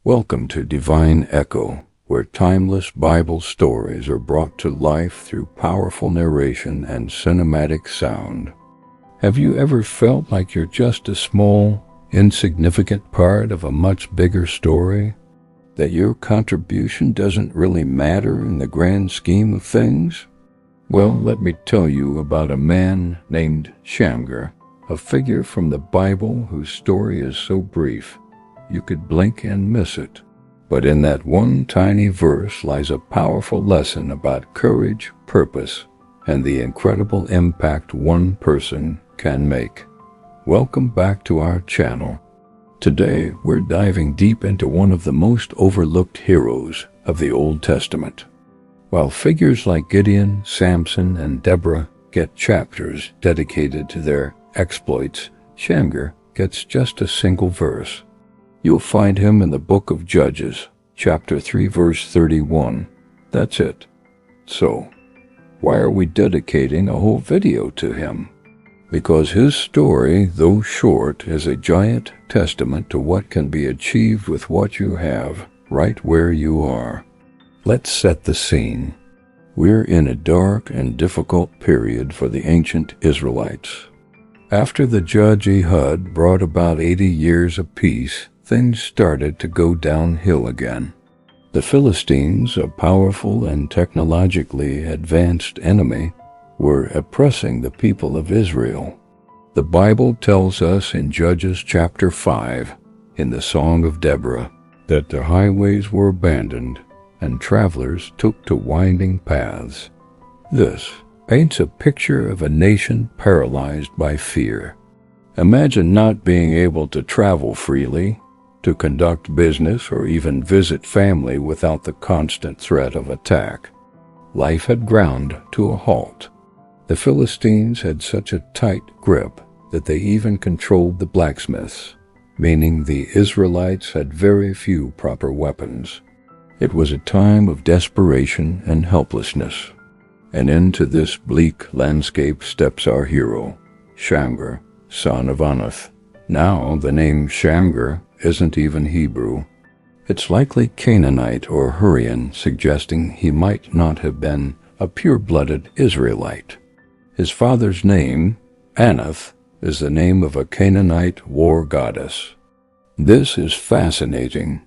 Welcome to DivineEcho, where timeless Bible stories are brought to life through powerful narration and cinematic sound. Have you ever felt like you're just a small, insignificant part of a much bigger story? That your contribution doesn't really matter in the grand scheme of things? Well, let me tell you about a man named Shamgar, a figure from the Bible whose story is so brief you could blink and miss it. But in that one tiny verse lies a powerful lesson about courage, purpose, and the incredible impact one person can make. Welcome back to our channel. Today, we're diving deep into one of the most overlooked heroes of the Old Testament. While figures like Gideon, Samson, and Deborah get chapters dedicated to their exploits, Shamgar gets just a single verse. You'll find him in the book of Judges, chapter 3, verse 31. That's it. So, why are we dedicating a whole video to him? Because his story, though short, is a giant testament to what can be achieved with what you have, right where you are. Let's set the scene. We're in a dark and difficult period for the ancient Israelites. After the judge Ehud brought about 80 years of peace, things started to go downhill again. The Philistines, a powerful and technologically advanced enemy, were oppressing the people of Israel. The Bible tells us in Judges chapter 5, in the Song of Deborah, that the highways were abandoned and travelers took to winding paths. This paints a picture of a nation paralyzed by fear. Imagine not being able to travel freely, to conduct business, or even visit family without the constant threat of attack. Life had ground to a halt. The Philistines had such a tight grip that they even controlled the blacksmiths, meaning the Israelites had very few proper weapons. It was a time of desperation and helplessness. And into this bleak landscape steps our hero, Shamgar, son of Anath. Now, the name Shamgar isn't even Hebrew. It's likely Canaanite or Hurrian, suggesting he might not have been a pure-blooded Israelite. His father's name, Anath, is the name of a Canaanite war goddess. This is fascinating.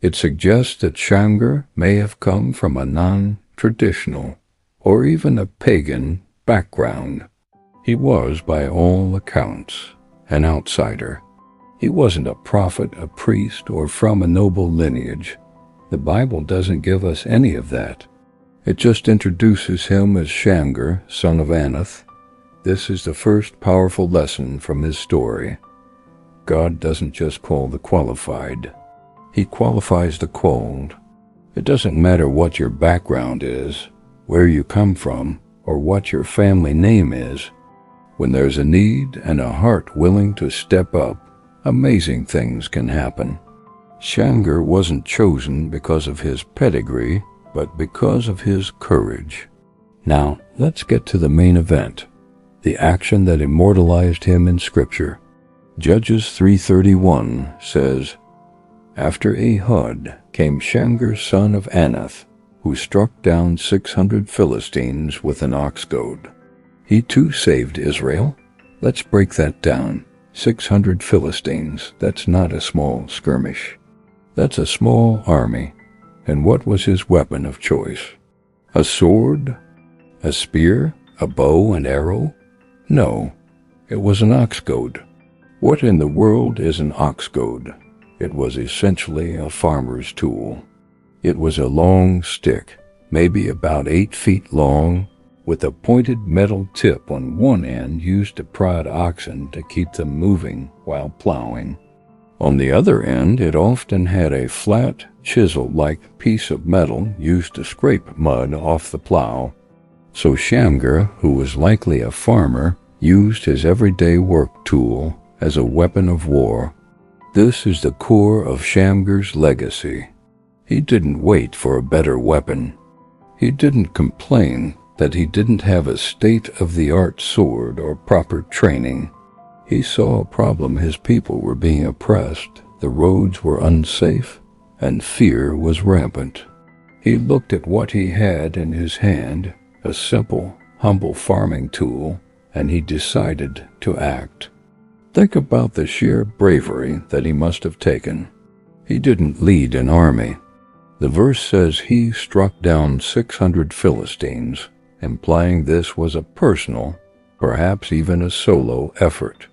It suggests that Shamgar may have come from a non-traditional or even a pagan background. He was, by all accounts, an outsider. He wasn't a prophet, a priest, or from a noble lineage. The Bible doesn't give us any of that. It just introduces him as Shamgar, son of Anath. This is the first powerful lesson from his story. God doesn't just call the qualified. He qualifies the called. It doesn't matter what your background is, where you come from, or what your family name is. When there's a need and a heart willing to step up, amazing things can happen. Shamgar wasn't chosen because of his pedigree, but because of his courage. Now, let's get to the main event, the action that immortalized him in Scripture. Judges 3:31 says, "After Ehud came Shamgar son of Anath, who struck down 600 Philistines with an ox goad." He too saved Israel. Let's break that down. 600 Philistines, that's not a small skirmish. That's a small army. And what was his weapon of choice? A sword? A spear? A bow and arrow? No, it was an ox goad. What in the world is an ox goad? It was essentially a farmer's tool. It was a long stick, maybe about 8 feet long, with a pointed metal tip on one end used to prod oxen to keep them moving while plowing. On the other end, it often had a flat, chisel-like piece of metal used to scrape mud off the plow. So Shamgar, who was likely a farmer, used his everyday work tool as a weapon of war. This is the core of Shamgar's legacy. He didn't wait for a better weapon. He didn't complain that he didn't have a state-of-the-art sword or proper training. He saw a problem. His people were being oppressed, the roads were unsafe, and fear was rampant. He looked at what he had in his hand, a simple, humble farming tool, and he decided to act. Think about the sheer bravery that he must have taken. He didn't lead an army. The verse says he struck down 600 Philistines, implying this was a personal, perhaps even a solo effort.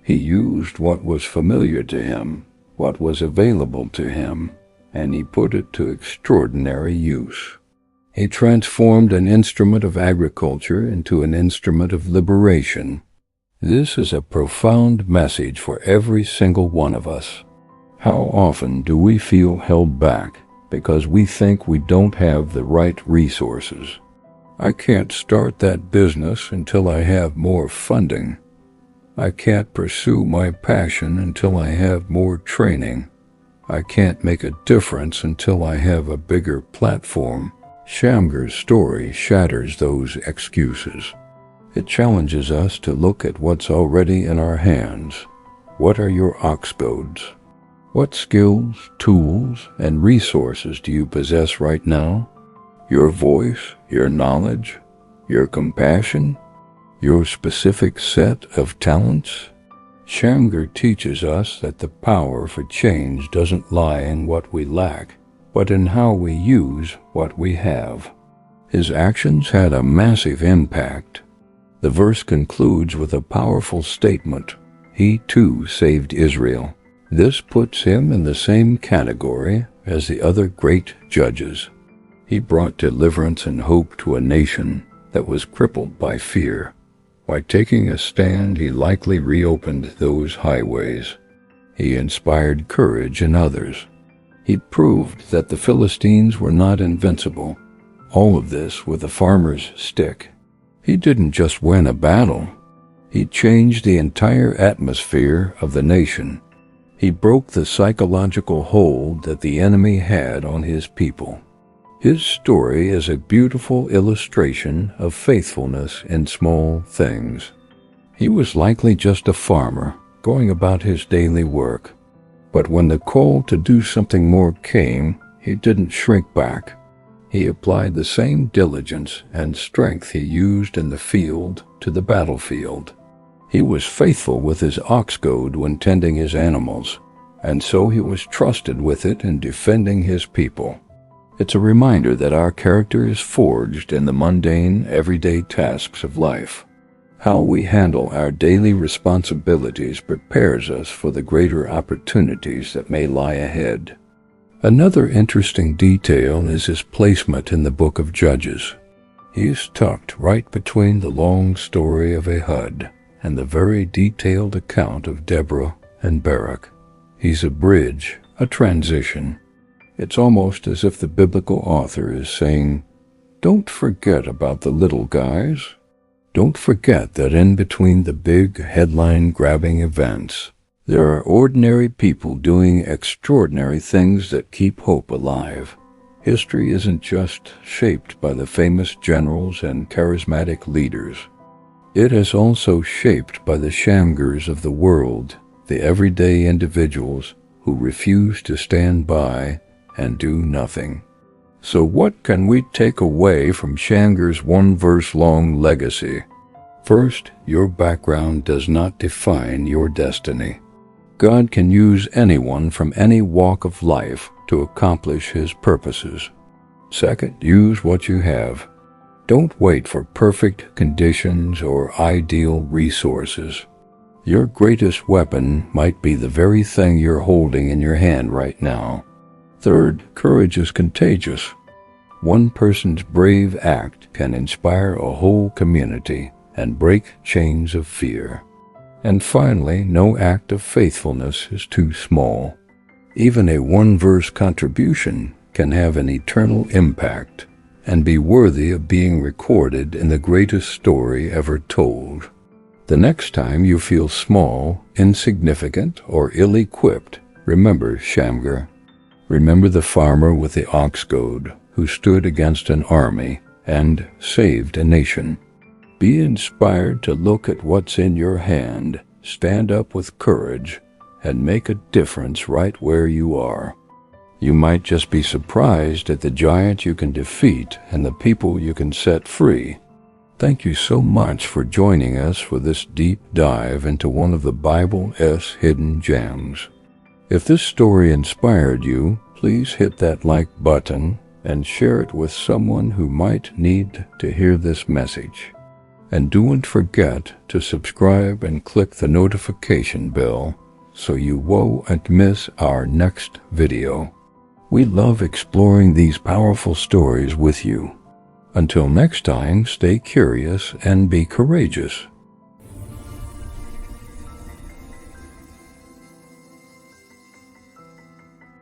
He used what was familiar to him, what was available to him, and he put it to extraordinary use. He transformed an instrument of agriculture into an instrument of liberation. This is a profound message for every single one of us. How often do we feel held back because we think we don't have the right resources? I can't start that business until I have more funding. I can't pursue my passion until I have more training. I can't make a difference until I have a bigger platform. Shamgar's story shatters those excuses. It challenges us to look at what's already in our hands. What are your ox goads? What skills, tools, and resources do you possess right now? Your voice, your knowledge, your compassion, your specific set of talents? Shamgar teaches us that the power for change doesn't lie in what we lack, but in how we use what we have. His actions had a massive impact. The verse concludes with a powerful statement. He too saved Israel. This puts him in the same category as the other great judges. He brought deliverance and hope to a nation that was crippled by fear. By taking a stand, he likely reopened those highways. He inspired courage in others. He proved that the Philistines were not invincible. All of this with a farmer's stick. He didn't just win a battle. He changed the entire atmosphere of the nation. He broke the psychological hold that the enemy had on his people. His story is a beautiful illustration of faithfulness in small things. He was likely just a farmer, going about his daily work. But when the call to do something more came, he didn't shrink back. He applied the same diligence and strength he used in the field to the battlefield. He was faithful with his ox goad when tending his animals, and so he was trusted with it in defending his people. It's a reminder that our character is forged in the mundane, everyday tasks of life. How we handle our daily responsibilities prepares us for the greater opportunities that may lie ahead. Another interesting detail is his placement in the book of Judges. He is tucked right between the long story of Ehud and the very detailed account of Deborah and Barak. He's a bridge, a transition. It's almost as if the biblical author is saying, don't forget about the little guys. Don't forget that in between the big headline-grabbing events, there are ordinary people doing extraordinary things that keep hope alive. History isn't just shaped by the famous generals and charismatic leaders. It is also shaped by the Shamgars of the world, the everyday individuals who refuse to stand by and do nothing. So what can we take away from Shamgar's one-verse-long legacy? First, your background does not define your destiny. God can use anyone from any walk of life to accomplish his purposes. Second, use what you have. Don't wait for perfect conditions or ideal resources. Your greatest weapon might be the very thing you're holding in your hand right now. Third, courage is contagious. One person's brave act can inspire a whole community and break chains of fear. And finally, no act of faithfulness is too small. Even a one-verse contribution can have an eternal impact and be worthy of being recorded in the greatest story ever told. The next time you feel small, insignificant, or ill-equipped, remember Shamgar. Remember the farmer with the ox goad who stood against an army and saved a nation. Be inspired to look at what's in your hand, stand up with courage, and make a difference right where you are. You might just be surprised at the giant you can defeat and the people you can set free. Thank you so much for joining us for this deep dive into one of the Bible's hidden gems. If this story inspired you, please hit that like button and share it with someone who might need to hear this message. And don't forget to subscribe and click the notification bell so you won't miss our next video. We love exploring these powerful stories with you. Until next time, stay curious and be courageous.